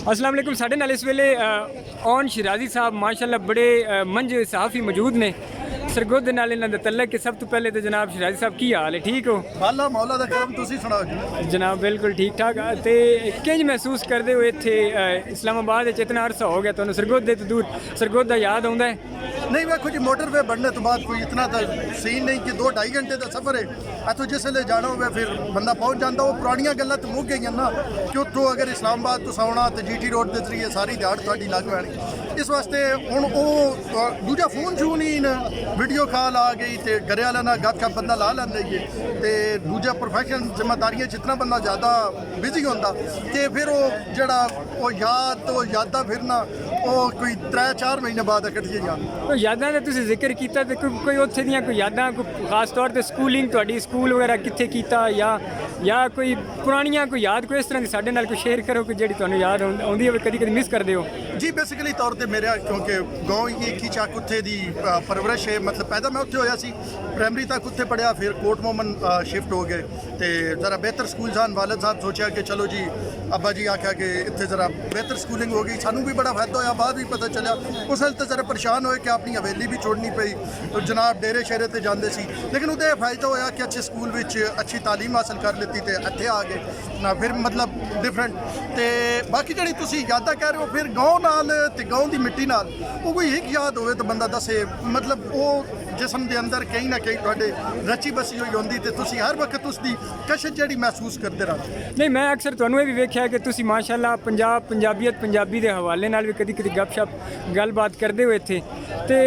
अस्सलाम वालेकुम। साढ़े नाल इस वेले औन शराजी साहब माशाअल्लाह बड़े मंझ सहाफ़ी मौजूद ने। सरगोध नाल इन्हां दा तल्लक है। सब तो पहले तो जनाब शराजी साहब की हाल है? ठीक हो? अल्लाह मौला दा करम, तुसी सुनाओ जी। जनाब बिल्कुल ठीक ठाक। तो किंज महसूस करते हो इत्थे इस्लामाबाद इतना अरसा हो गया तुहानू सरगोध तो दूर सरगोध दा याद आउंदा है? नहीं वेखो जी, मोटरवे बनने तो बाद कोई इतना तो सीन नहीं कि 2-2.5 घंटे का सफ़र है। इतों जिसले जाना हो फिर बंदा पहुँच जाता। वो पुरानियां गल्लां तो मुक गई ना कि उत्थों अगर इस्लामाबाद तो आउणा तो GT रोड के जरिए सारी दिहाड़ तुहाडी लग पैनी। इस वास्ते हुण वो दूजा फोन शून ही वीडियो कॉल आ गई तो घरे वाले नाल गपशप बंदा ला लैंदा ही है। तो दूजा प्रोफैशन जिम्मेदारियां जितना बंदा ज़्यादा बिजी होंदा तो फिर वो जड़ा वो यादां फिरना वो कोई 3-4 महीने बाद इकट्ठियां जान। यादां दा तुसीं जिक्र कीता ते कोई उत्थे दियां कोई यादां, कोई खास तौर ते स्कूलिंग तुहाडी स्कूल वगैरह कित्थे कीता या कोई पुरानियां कोई याद कोई इस तरह दी साडे नाल कोई शेयर करो कि जेह्ड़ी तुहानू याद आउंदी होवे, कदी मिस करदे हो? जी बेसिकली तौर पर मेरा क्योंकि गाँव ही की चाक उत्थे दी परवरिश है। मतलब पैदा मैं उत्थे होया सी, प्राइमरी तक उत्थे पढ़िया, फिर कोट मोमन शिफ्ट हो गए तो ज़रा बेहतर स्कूल सन। वालिद साहब सोचा कि चलो जी, अब्बा जी आख्या कि इत्थे ज़रा बेहतर स्कूलिंग हो गई। सानू भी बड़ा फायदा होया। बाद भी पता चलिया उस हाल तो ज़रा परेशान होए कि अपनी हवेली भी छोड़नी पई तो जनाब डेरे शेरे ते जांदे सी। लेकिन उहदा फायदा होया कि अच्छे स्कूल विच अच्छी तालीम हासिल कर लेती तो इत्थे आ गए ना। फिर मतलब डिफरेंट तो बाकी जी तुसीं यादां कह रहे हो फिर गाँव नाल ते गाँव की मिट्टी नाल वो कोई एक याद होवे तो बंदा दसे। मतलब वो जिसम के अंदर कहीं ना कहीं तुहाडे रची बसी हुई होंदी ते तुसीं हर वक्त उसकी कशश जिहड़ी महसूस करते रहते। नहीं, मैं अक्सर तुहानू ये भी वेख्या कि तुसीं माशाअल्लाह पंजाबीयत पंजाबी के हवाले नाल भी कदी कदी गपशप गलबात करते हो इत्थे। ते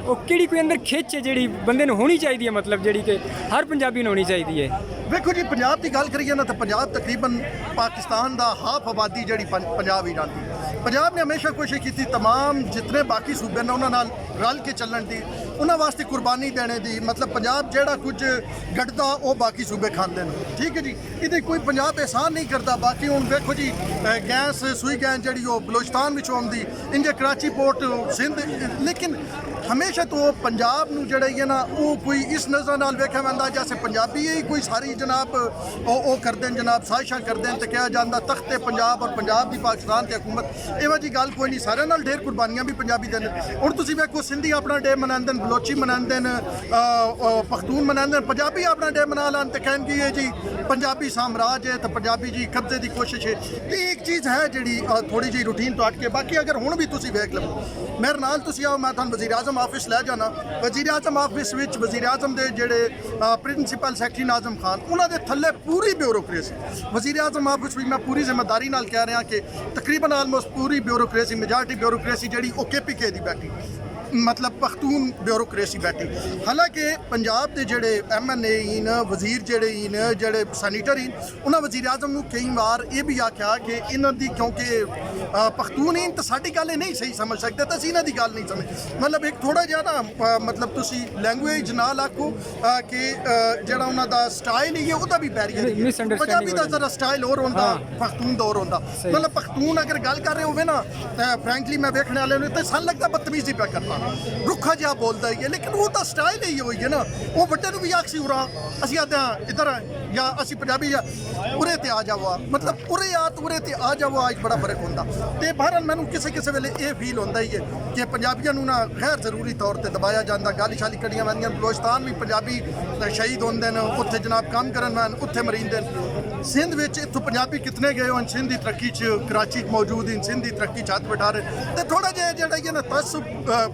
ओह किहड़ी कोई अंदर खिच है जिहड़ी बंदे नूं होनी चाहिदी है, मतलब जिहड़ी कि हर पंजाबी नूं होनी चाहिदी है? देखो जी, पंजाब की गल करिए ना तो पंजाब तकरीबन पाकिस्तान का हाफ आबादी जी पंजाब ही रहती। पंजाब ने हमेशा कोशिश की तमाम जितने बाकी सूबे ने उन्होंने रल के चलन की, उन्होंने वास्ते कुर्बानी देने की। मतलब पंजाब जोड़ा कुछ गढ़ता वो बाकी सूबे खाते हैं। ठीक है जी, ये कोई पंजाब एहसान नहीं करता। बाकी हूँ देखो जी, गैस सुई गैस जी बलोचिस्तान में आती, इंजे कराची पोर्ट सिंध। लेकिन हमेशा तो पंजाब नूं जिहड़ा है ना वो कोई इस नज़र नाल वेख्या वैंदा जैसे पंजाबी ही कोई सारी जनाब वो करते हैं, जनाब साजिशां करते हैं तो कहा जाता तख्ते पंजाब और पंजाब की पाकिस्तान की हुकूमत। इहो जी गल कोई नहीं। सारे नाल ढेर कुर्बानियां भी पंजाबी देंदे। हुण तुसीं वेखो, सिंधी अपना डे मनांदे, बलोची मनांदे, पख्तून मनांदे, पंजाबी अपना डे मना लैन तो कहन की है जी पंजाबी साम्राज है तो पंजाबी जी कब्जे की कोशिश है। ये एक चीज़ है जी थोड़ी जी रूटीन तो हट के। बाकी अगर हुण भी तुसीं वेख लवो, मेरे नाल तुसीं आओ, मैं तुहानूं वज़ीर आज़म ऑफिस लै जाना। वज़ीर आज़म ऑफिस विच वज़ीर आज़म दे जिहड़े प्रिंसीपल सैकटरी नाज़म खान, उन्होंने थल्ले पूरी ब्यूरोक्रेसी। वज़ीर आज़म ऑफिस भी मैं पूरी जिम्मेदारी नाल कह रहा कि तकरीबन आलमोस्ट पूरी ब्यूरोक्रेसी, मेजॉरिटी ब्यूरोक्रेसी जी KPK की बैठी, मतलब पख्तून ब्यूरोक्रेसी बैठी। हालांकि पंजाब के जोड़े MNA इन वजीर जोड़े इन जोड़े सैनीटर इन उन्होंने वज़ीर आज़म को कई बार ये भी आख्या कि इन्हों की क्योंकि पख्तून इन तो साड़ी गल नहीं सही समझ सकते तो असीं इन्हां दी गल नहीं समझ। मतलब एक थोड़ा जिहा ना मतलब तुसीं लैंगुएज नाल आखो कि जिहड़ा उन्हां दा स्टाइल ही है वह भी बैरियर है। पंजाबी का जरा स्टाइल और होंदा, पख्तून दा और होंदा। मतलब पख्तून अगर गल कर रहे होवे ना तो फ्रैंकली मैं वेखने वाले तो सन लगता बदतमीजी पे करता, रुखा जिहा बोलता ही है। लेकिन वो तो स्टाइल ही हुई है ना। वो बड्डे भी आखसी उरा असीं आते हैं इधर या असीं पंजाबी या उरे ते आ जाओ, मतलब उरे आ तो उरे ते आ जाओ, आज बड़ा फर्क होंदा। तो बहरहाल मैनूं किसी किसी वेले ये फील होंदा ही है कि पंजाबियों नूं ना गैर जरूरी तौर पर दबाया जाता, गाली शाली कढ़ियां वैंदियां। बलोचिस्तान भी पंजाबी शहीद होंदे न, उत्थे जनाब काम करन वैन उत्थे मरींदे न। सिंध विच इत्थों पंजाबी कितने गए हो, सिंध की तरक्की च कराची मौजूद इन, सिंध की तरक्की च हत्थ बैठा रहे। तो थोड़ा जिहा जिहड़ा है ना तसब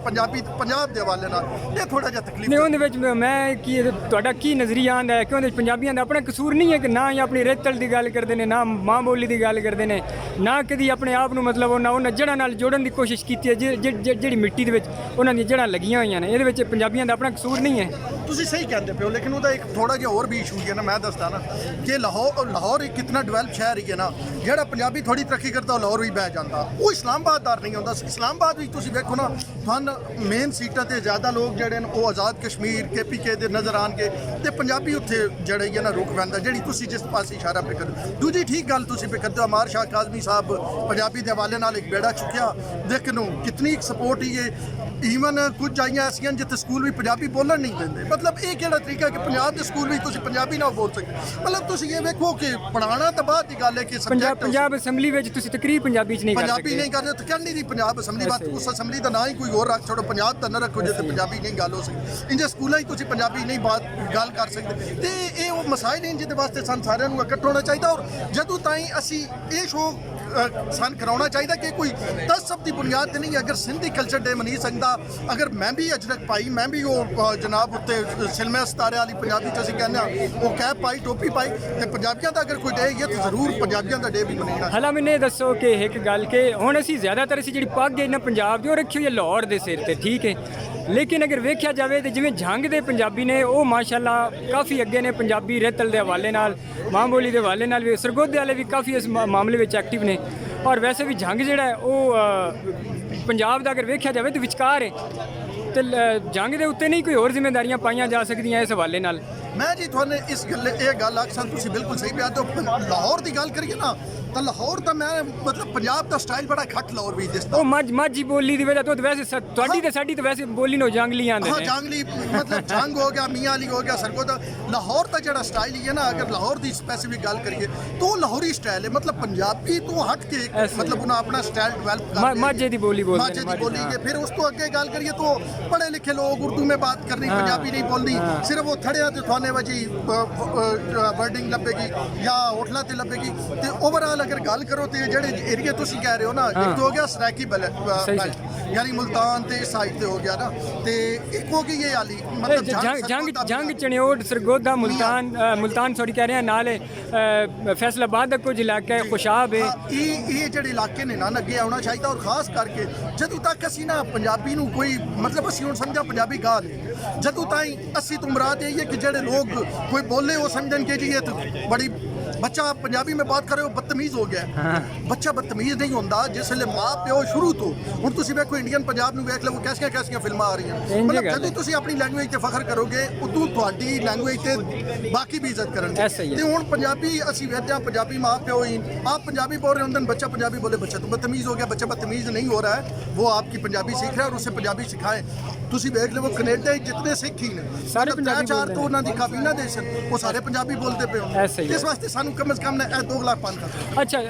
पंजाबी पंजाब के हवाले नाल ये थोड़ा जिहा तकलीफ नहीं। उहदे विच मैं की तुहाडा की नज़रिया आंदा है कि उहदे पंजाबियों का अपना कसूर नहीं है कि ना ही अपनी रेतल की गल करते हैं, ना माँ बोली की गल करते हैं, ना कभी अपने आप को मतलब उन्होंने जड़ां नाल जोड़न की कोशिश की है जिहड़ी मिट्टी दे विच उन्हां दी जड़ां लगियां होईयां ने। इहदे विच पंजाबियों का अपना कसूर नहीं है। तुसीं सही कहते पे हो, लेकिन वह एक थोड़ा जिहा होर भी इशू है ना। मैं दसदा ना कि लाहौर एक कितना डेवलप शहर ही है ना, जिहड़ा पंजाबी थोड़ी तरक्की करता लाहौर भी बह जाता, वो इस्लामाबाद नहीं होंदा। इस्लामाबाद भी तुसीं वेखो ना, तुहानूं मेन सीटां ते ज़्यादा लोग जिहड़े न वो आज़ाद कश्मीर KPK दे नज़र आउणगे ते पंजाबी उत्थे जिहड़ा है ना रुक पैंदा, जिहड़ी तुसीं जिस पासे इशारा पे कर। दूजी ठीक गल तुसीं पे करदे हो, अमार शाह काज़मी साहब पंजाबी के हवाले नाल एक बेड़ा चुकिया, लेकिन कितनी सपोर्ट ही है ਈਵਨ ਕੁਝ ਜਾਈਆਂ ਐਸੀਆਂ ਜਿੱਥੇ ਸਕੂਲ ਵੀ ਪੰਜਾਬੀ ਬੋਲਣ ਨਹੀਂ ਦਿੰਦੇ। ਮਤਲਬ ਇਹ ਕਿਹੜਾ ਤਰੀਕਾ ਕਿ ਪੰਜਾਬ ਦੇ ਸਕੂਲ ਵਿੱਚ ਤੁਸੀਂ ਪੰਜਾਬੀ ਨਾ ਬੋਲ ਸਕਦੇ? ਮਤਲਬ ਤੁਸੀਂ ਇਹ ਵੇਖੋ ਕਿ ਪੜ੍ਹਾਉਣਾ ਤਾਂ ਬਾਅਦ ਦੀ ਗੱਲ ਹੈ ਕਿ ਪੰਜਾਬ ਅਸੈਂਬਲੀ ਵਿੱਚ ਤੁਸੀਂ ਤਕਰੀਰ ਪੰਜਾਬੀ 'ਚ ਨਹੀਂ ਕਰ ਸਕਦੇ। ਪੰਜਾਬੀ ਨਹੀਂ ਕਰਦੇ ਤਾਂ ਕਹਿੰਦੀ ਨਹੀਂ ਪੰਜਾਬ ਅਸੈਂਬਲੀ ਬਾਤ, ਉਸ ਅਸੈਂਬਲੀ ਦਾ ਨਾਂ ਹੀ ਕੋਈ ਹੋਰ ਰੱਖ ਛੋੜੋ, ਪੰਜਾਬ ਤਾਂ ਨਾ ਰੱਖੋ ਜਿੱਥੇ ਪੰਜਾਬੀ ਨਹੀਂ ਗੱਲ ਹੋ ਸਕਦੀ। ਇੰਜੇ ਸਕੂਲਾਂ 'ਚ ਤੁਸੀਂ ਪੰਜਾਬੀ ਨਹੀਂ ਗੱਲ ਕਰ ਸਕਦੇ। ਤੇ ਇਹ ਉਹ ਮਸਾਇਲ ਨੇ ਜਿਹਦੇ ਵਾਸਤੇ ਸਾਨੂੰ ਸਾਰਿਆਂ ਨੂੰ ਇਕੱਠ ਹੋਣਾ ਚਾਹੀਦਾ। ਔਰ ਜਦੋਂ ਤਾਈਂ ਅਸੀਂ ਇਹ ਸ਼ੋਅ ਸਾਨੂੰ ਕਰਾਉਣਾ ਚਾਹੀਦਾ ਕਿ ਕੋਈ ਤਸਬ ਦੀ ਬੁਨਿਆਦ ਤੇ ਨਹੀਂ। ਅਗਰ ਸਿੰਧੀ ਕਲਚਰ ਡੇ ਮਨੀ ਸਕਦਾ, ਅਗਰ ਮੈਂ ਵੀ ਅਜਰਕ ਪਾਈ, ਮੈਂ ਵੀ ਉਹ ਜਨਾਬ ਉੱਤੇ ਸਿਲਮੇ ਸਤਾਰੇ ਵਾਲੀ ਪੰਜਾਬੀ 'ਚ ਅਸੀਂ ਕਹਿੰਦੇ ਹਾਂ ਉਹ ਕੈਪ ਪਾਈ, ਟੋਪੀ ਪਾਈ, ਤੇ ਪੰਜਾਬੀਆਂ ਦਾ ਅਗਰ ਕੋਈ ਡੇ ਹੈ ਤਾਂ ਜ਼ਰੂਰ ਪੰਜਾਬੀਆਂ ਦਾ ਡੇ ਵੀ ਮਨਾਉਣਾ। ਹਲਾ ਮੈਨੂੰ ਇਹ ਦੱਸੋ ਕਿ ਇੱਕ ਗੱਲ ਕਿ ਹੁਣ ਅਸੀਂ ਜ਼ਿਆਦਾਤਰ ਅਸੀਂ ਜਿਹੜੀ ਪੱਗ ਹੈ ਨਾ ਪੰਜਾਬ ਦੀ ਉਹ ਰੱਖੀ ਹੋਈ ਹੈ ਲਾਹੌਰ ਦੇ ਸਿਰ ਤੇ, ਠੀਕ ਹੈ। ਲੇਕਿਨ ਅਗਰ ਵੇਖਿਆ ਜਾਵੇ ਤਾਂ ਜਿਵੇਂ ਜੰਗ ਦੇ ਪੰਜਾਬੀ ਨੇ ਉਹ ਮਾਸ਼ਾਅੱਲਾ ਕਾਫੀ ਅੱਗੇ ਨੇ ਪੰਜਾਬੀ ਰੇਤਲ ਦੇ ਹਵਾਲੇ ਨਾਲ, ਮਾਂ ਬੋਲੀ ਦੇ ਹਵਾਲੇ ਨਾਲ ਵੀ, ਸਰਗੋਧੇ ਵਾਲੇ ਵੀ ਕਾਫੀ ਇਸ ਮਾਮਲੇ ਵਿੱਚ ਐਕਟਿਵ ਨੇ। ਔਰ ਵੈਸੇ ਵੀ ਜੰਗ ਜਿਹੜਾ ਹੈ ਉਹ ਪੰਜਾਬ ਦਾ ਅਗਰ ਵੇਖਿਆ ਜਾਵੇ ਤਾਂ ਵਿਚਕਾਰ ਹੈ, ਤੇ ਜੰਗ ਦੇ ਉੱਤੇ ਨਹੀਂ ਕੋਈ ਹੋਰ ਜ਼ਿੰਮੇਵਾਰੀਆਂ ਪਾਈਆਂ ਜਾ ਸਕਦੀਆਂ ਇਸ ਹਵਾਲੇ ਨਾਲ। ਮੈਂ ਜੀ ਤੁਹਾਨੂੰ ਇਸ ਗੱਲ ਇਹ ਗੱਲ ਆਖਸਾਂ, ਤੁਸੀਂ ਬਿਲਕੁਲ ਸਹੀ ਪਿਆ। ਤਾਂ ਲਾਹੌਰ ਦੀ ਗੱਲ ਕਰੀਏ ਨਾ ਤਾਂ ਲਾਹੌਰ ਤਾਂ ਮੈਂ ਮਤਲਬ ਪੰਜਾਬ ਦਾ ਸਟਾਈਲ ਬੜਾ ਖੱਟ ਲਾਹੌਰ ਵੀ ਦਿਸਦਾ। ਉਹ ਮਾਝੀ ਬੋਲੀ ਦੀ ਵਜ੍ਹਾ ਤੋਂ ਵੈਸੇ ਤੁਹਾਡੀ ਤੇ ਸਾਡੀ ਤਾਂ ਵੈਸੇ ਬੋਲੀ ਨੂੰ ਜੰਗਲੀ ਆਂਦੇ ਨੇ। ਜੰਗਲੀ ਮਤਲਬ ਜੰਗ ਹੋ ਗਿਆ, ਮੀਆਂ ਅਲੀ ਹੋ ਗਿਆ, ਸਰਗੋਦਾ। ਲਾਹੌਰ ਦਾ ਜਿਹੜਾ ਸਟਾਈਲ ਹੈ ਨਾ, ਅਗਰ ਲਾਹੌਰ ਦੀ ਸਪੈਸੀਫਿਕ ਗੱਲ ਕਰੀਏ ਤਾਂ ਲਾਹੌਰੀ ਸਟਾਈਲ ਹੈ। ਮਤਲਬ ਪੰਜਾਬੀ ਤੋਂ ਹਟ ਕੇ ਮਤਲਬ ਉਹਨਾਂ ਆਪਣਾ ਸਟਾਈਲ ਡਿਵੈਲਪ ਕਰ ਮਾਝੇ ਦੀ ਬੋਲੀ ਬੋਲਦੇ ਮਾਝੇ ਦੀ ਬੋਲੀ है। फिर उसको आगे गल करिए तो पढ़े लिखे लोग उर्दू में बात करनी, पंजाबी नहीं बोलनी। सिर्फ वो थड़िया तो थाने वजी वर्डिंग लभेगी या होटलों से लभेगी। तो ओवरऑल अगर गल करो तो जेडे एरिया तुसीं कह रहे हो ना, एक तो हो गया सराकी बेल्ट यानी मुल्तान ते साइड ते हो गया ना, ते एक हो गई ये आली मतलब जंग चनियोट सरगोदा मुल्तान सॉरी कह रहे हैं नाल फैसलाबाद का कुछ इलाका है, खुशाब है। ये जेडे इलाके ने ना अगे आना चाहिए। और खास करके जदों तक असी ना पंजाबी नूं कोई मतलब असी हुण समझा पंजाबी गा ले, जदों ताईं असी तो मुराद यही है कि जेडे लोग कोई बोले वो समझन के जी ये तो बड़ी बच्चा पंजाबी में बात करे वो बदतमीज हो गया। बच्चा बदतमीज नहीं होता जिसले माँ प्यो शुरू तो हुण तुसीं वेखो इंडियन पंजाब नूं वेख लो कैसियां कैसियां फिल्मां आ रही। मतलब जदों तुसीं अपनी लैंग्वेज ते फखर करोगे उदों तुहाडी लैंग्वेज ते बाकी भी इज्जत करनगे। ते हुण पंजाबी असीं वेखदे हां पंजाबी माँ प्यो ही आप पंजाबी बोल रहे होंदे, बच्चा पंजाबी बोले बच्चा तो बदतमीज हो गया। बच्चा बदतमीज नहीं हो रहा है, वो आपकी पंजाबी सीख रहा है और उसे पंजाबी सिखाए। तुसीं वेख लो कनेडा जितने सिख ही ने सारे पंजाबी चार तो उन्हां दी काबीना दे सन वो सारे पंजाबी बोलते पे हो। इस वास्ते सानू कम से कम 2 ਲੱਖ 5 ਲੱਖ। अच्छा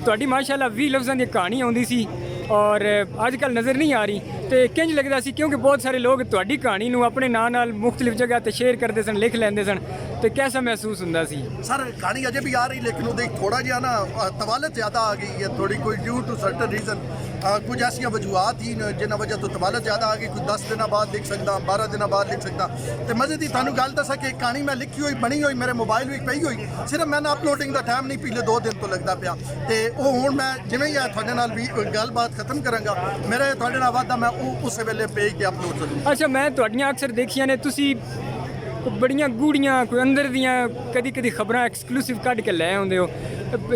ਤੁਹਾਡੀ ਮਾਸ਼ਾਅੱਲਾ 20 ਲਫ਼ਜ਼ਾਂ ਦੀ ਕਹਾਣੀ ਆਉਂਦੀ ਸੀ ਔਰ ਅੱਜ ਕੱਲ੍ਹ ਨਜ਼ਰ ਨਹੀਂ ਆ ਰਹੀ ਤੇ ਕਿੰਜ ਲੱਗਦਾ ਸੀ ਕਿਉਂਕਿ ਬਹੁਤ ਸਾਰੇ ਲੋਕ ਤੁਹਾਡੀ ਕਹਾਣੀ ਨੂੰ ਆਪਣੇ ਨਾਂ ਨਾਲ ਮੁxtਲਿਫ ਜਗ੍ਹਾ ਤੇ ਸ਼ੇਅਰ ਕਰਦੇ ਸਨ, ਲਿਖ ਲੈਂਦੇ ਸਨ, ਤੇ कैसा महसूस ਹੁੰਦਾ ਸੀ? सर कहानी अजय भी आ रही लेकिन वो थोड़ा जिहा ना तवालत ज़्यादा आ गई है थोड़ी, कोई ड्यू टू सर्टन रीज़न कुछ ऐसी वजूहत ही जिन्होंने वजह तो तवालत ज़्यादा आ गई। कोई 10 दिन बाद लिख सकता, 12 दिन बाद लिख सकता। तो मजे की थानू गल दसा कि कहानी मैं लिखी हुई बनी हुई मेरे मोबाइल भी पई हुई, सिर्फ मैंने अपलोडिंग का टाइम नहीं पिछले 2 दिन तो लगता पाया। तो वो हुण मैं जिवें ही थोड़े नाल भी गलबात खत्म करांगा, मेरा थोड़े नाल वादा मैं उस वेले पेज ते अपलोड करूँ। अच्छा मैं तुहाड़ियां अक्सर देखियां ने तुसी बड़ियां गूढ़ियां कोई अंदर दियां कदी कदी खबरां एक्सक्लूसिव कढ के लै आउंदे हो।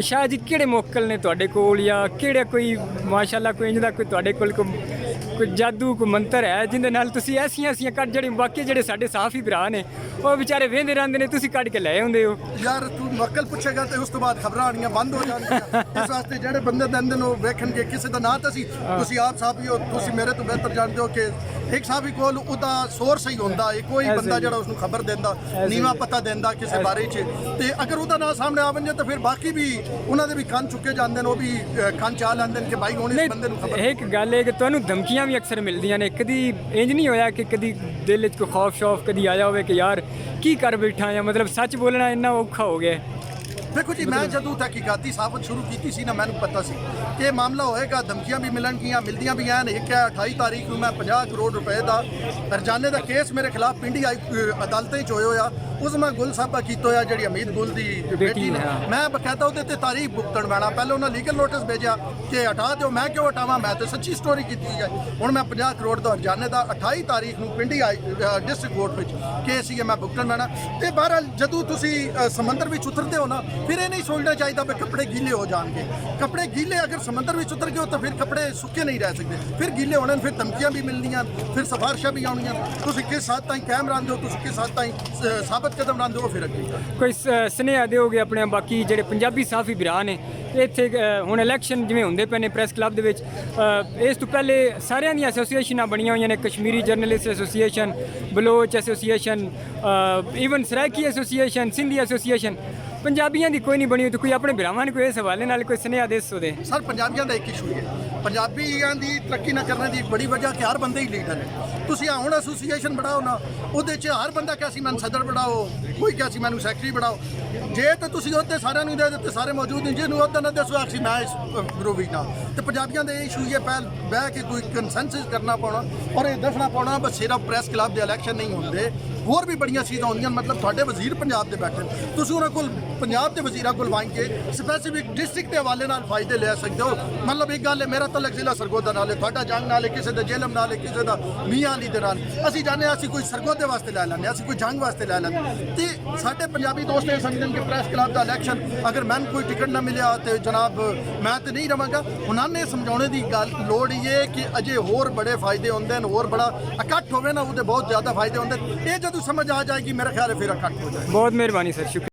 शाह जी किहड़े मोकल ने तुहाडे कोल या किहड़े कोई माशाअल्लाह कोई इंज दा कोई तुहाडे कोल कोई जादू कोई मंत्र है जिंदे नाल तुसी ऐसियां कढ जेहड़े बाकी जेहड़े साडे साफी भरा ने वो बेचारे वेंदे रहंदे ने तुसी कढ के लै आउंदे हो? यार तू मोकल पुछेगा तो उस तो बाद खबरां आनियां बंद हो जाणगियां। इस वास्ते जेहड़े बंदे दंदे नो वेखणगे किसी दा नां तसी तुसी आप साहब ही हो, तुसी मेरे तो बेहतर जानदे हो कि एक साहब ही कोल उदा सोर्स ही होंदा है, कोई बंदा जेहड़ा उसनू खबर देंदा नीवा पता देंदा किसी बारे च। ते अगर उदा नां सामने आ वंजे तो फिर बाकी भी उन्हां दे भी कंन चुके जांदे ने, वो भी कंन चा लैंदे ने कि भाई हुण इस बंदे नू खबर। एक गल है कि तुहानू धमकियां भी अक्सर मिलदियां ने, कदी इंज नहीं होया कि कदी दिल च कोई खौफ शौफ कदी आया होवे कि यार की कर बैठा या मतलब सच बोलना इन्ना औखा हो गया? देखो जी मैं जदों तहकीकाती साबित शुरू की सी ना मैंने पता सी कि मामला होएगा, धमकियां भी मिलणगियां मिलदियां भी हैं। एक है 28 तारीख को मैं 50 करोड़ रुपए का हरजाने का केस मेरे खिलाफ पिंडी अदालतें च होया। उस मैं गुल साहबा कीता होया जी अमीद गुल की बेटी ने, मैं बकायदा वो तारीख भुगतन पैना। पहले उन्हें लीगल नोटिस भेजा कि हटा दो, मैं क्यों हटावा, मैं तो सच्ची स्टोरी की है। हूँ मैं 50 करोड़ का हरजाने का 28 तारीख को पिंडी डिस्ट्रिक्ट कोर्ट में केस ही मैं भुगतन पैना। तो बहरहाल जदों तुसी समंदर में उतरते हो ना ਫਿਰ ਇਹ ਨਹੀਂ ਸੋਚਣਾ ਚਾਹੀਦਾ ਵੀ ਕੱਪੜੇ ਗੀਲੇ ਹੋ ਜਾਣਗੇ। ਕੱਪੜੇ ਗੀਲੇ ਅਗਰ ਸਮੁੰਦਰ ਵਿੱਚ ਉਤਰ ਗਏ ਤਾਂ ਫਿਰ ਕੱਪੜੇ ਸੁੱਕੇ ਨਹੀਂ ਰਹਿ ਸਕਦੇ, ਫਿਰ ਗੀਲੇ ਹੋਣੇ, ਫਿਰ ਧਮਕੀਆਂ ਵੀ ਮਿਲਣੀਆਂ, ਫਿਰ ਸਿਫਾਰਿਸ਼ਾਂ ਵੀ ਆਉਣੀਆਂ। ਤੁਸੀਂ ਕਿਸ ਹੱਦ ਤਾਈਂ ਕਾਇਮ ਰਹਿੰਦੇ ਹੋ, ਤੁਸੀਂ ਕਿਸ ਹੱਦ ਤਾਈਂ ਸਾਬਤ ਕਦਮ ਰਹਿੰਦੇ ਹੋ, ਫਿਰ ਅੱਗੇ ਕੋਈ ਸੁਨੇਹਾ ਦਿਓਗੇ ਆਪਣੇ ਬਾਕੀ ਜਿਹੜੇ ਪੰਜਾਬੀ ਸਾਫੀ ਭਰਾ ਨੇ ਇੱਥੇ? ਹੁਣ ਇਲੈਕਸ਼ਨ ਜਿਵੇਂ ਹੁੰਦੇ ਪਏ ਨੇ ਪ੍ਰੈਸ ਕਲੱਬ ਦੇ ਵਿੱਚ, ਇਸ ਤੋਂ ਪਹਿਲੇ ਸਾਰਿਆਂ ਦੀਆਂ ਐਸੋਸੀਏਸ਼ਨਾਂ ਬਣੀਆਂ ਹੋਈਆਂ ਨੇ, Kashmiri journalist association, Baloch association, even Saraiki association, Sindhi association, ਪੰਜਾਬੀਆਂ ਦੀ ਕੋਈ ਨਹੀਂ ਬਣੀ। ਤੇ ਕੋਈ ਆਪਣੇ ਭਰਾਵਾਂ ਨੇ ਕੋਈ ਇਸ ਹਵਾਲੇ ਨਾਲ ਕੋਈ ਸੁਨੇਹਾ ਦੇ ਸਕਦੇ? ਸਰ ਪੰਜਾਬੀਆਂ ਦਾ ਇੱਕ ਇਸ਼ੂ ਹੈ, ਪੰਜਾਬੀਆਂ ਦੀ ਤਰੱਕੀ ਨਾ ਕਰਨ ਦੀ ਇੱਕ ਬੜੀ ਵਜ੍ਹਾ ਕਿ ਹਰ ਬੰਦੇ ਹੀ ਲੀਡਰ ਨੇ। ਤੁਸੀਂ ਹੁਣ ਐਸੋਸੀਏਸ਼ਨ ਬਣਾਓ ਨਾ, ਉਹਦੇ 'ਚ ਹਰ ਬੰਦਾ ਕਿਹਾ ਸੀ ਮੈਨੂੰ ਸਦਰ ਬਣਾਓ, ਕੋਈ ਕਿਹਾ ਸੀ ਮੈਨੂੰ ਸੈਕਟਰੀ ਬਣਾਓ। ਜੇ ਤਾਂ ਤੁਸੀਂ ਉਹਦੇ ਸਾਰਿਆਂ ਨੂੰ ਦੇ ਦਿੱਤੇ, ਸਾਰੇ ਮੌਜੂਦ ਨੇ, ਜਿਹਨੂੰ ਉਹਦਾ ਨਾ ਦੱਸੋ ਆਖੀ ਮੈਂ ਇਸ ਵਿਰੋਧੀ ਨਾ। ਤੇ ਪੰਜਾਬੀਆਂ ਦੇ ਇਸ਼ੂ ਇਹ ਪਹਿਲ ਬਹਿ ਕੇ ਕੋਈ ਕੰਸੈਂਸਸ ਕਰਨਾ ਪਾਉਣਾ ਔਰ ਇਹ ਦੱਸਣਾ ਪਾਉਣਾ ਬਸ ਸਿਰਫ ਪ੍ਰੈਸ ਕਲੱਬ ਦੇ ਇਲੈਕਸ਼ਨ ਨਹੀਂ ਹੁੰਦੇ, ਹੋਰ ਵੀ ਬੜੀਆਂ ਚੀਜ਼ਾਂ ਹੁੰਦੀਆਂ। ਮਤਲਬ ਤੁਹਾਡੇ ਵਜ਼ੀਰ ਪੰਜਾਬ ਦੇ ਬੈਠੇ, ਤੁਸੀਂ ਉਹਨਾਂ ਕੋਲ ਪੰਜਾਬ ਦੇ ਵਜ਼ੀਰਾਂ ਕੋਲ ਵਾਂਗ ਕੇ ਸਪੈਸੀਫਿਕ ਡਿਸਟ੍ਰਿਕਟ ਦੇ ਹਵਾਲੇ ਨਾਲ ਫਾਇਦੇ ਲੈ ਸਕਦੇ ਹੋ। ਮਤਲਬ ਇੱਕ ਗੱਲ ਹੈ, ਮੇਰਾ ਤਲਕ ਜ਼ਿਲ੍ਹਾ ਸਰਗੋਦਾ ਨਾਲ ਹੈ, ਤੁਹਾਡਾ ਜੰਗ ਨਾਲ ਹੈ, ਕਿਸੇ ਦਾ ਜੇਲਮ ਨਾਲ ਹੈ, ਕਿਸੇ ਦਾ ਮੀਆਂ ਅਲੀ ਦੇ ਨਾਲ। ਅਸੀਂ ਜਾਣਦੇ ਅਸੀਂ ਕੋਈ ਸਰਗੋਦੇ ਵਾਸਤੇ ਲੈ ਲੈਂਦੇ, ਅਸੀਂ ਕੋਈ ਜੰਗ ਵਾਸਤੇ ਲੈ ਲੈਂਦੇ। ਤੇ ਸਾਡੇ ਪੰਜਾਬੀ ਦੋਸਤ ਇਹ ਸਮਝਣ ਕਿ ਪ੍ਰੈਸ ਕਲੱਬ ਦਾ ਇਲੈਕਸ਼ਨ ਅਗਰ ਮੈਨੂੰ ਕੋਈ ਟਿਕਟ ਨਾ ਮਿਲਿਆ ਤੇ ਜਨਾਬ ਮੈਂ ਤੇ ਨਹੀਂ ਰਵਾਂਗਾ। ਉਹਨਾਂ ਨੇ ਸਮਝਾਉਣੇ ਦੀ ਗੱਲ ਲੋੜ ਹੀ ਹੈ ਕਿ ਅਜੇ ਹੋਰ ਬੜੇ ਫਾਇਦੇ ਹੁੰਦੇ ਨੇ, ਹੋਰ ਬੜਾ ਇਕੱਠ ਹੋਵੇ ਨਾ, ਉਹਦੇ ਬਹੁਤ ਜ਼ਿਆਦਾ ਫਾਇਦੇ ਹੁੰਦੇ। ਇਹ ਜਦੋਂ ਸਮਝ ਆ ਜਾਏਗੀ ਮੇਰੇ ਖਿਆਲ ਹੈ ਫਿਰ ਇਕੱਠ ਹੋ ਜਾਏ। ਬਹੁਤ ਮਿਹਰਬਾਨੀ ਸਰ, ਸ਼ੁਕਰੀਆ।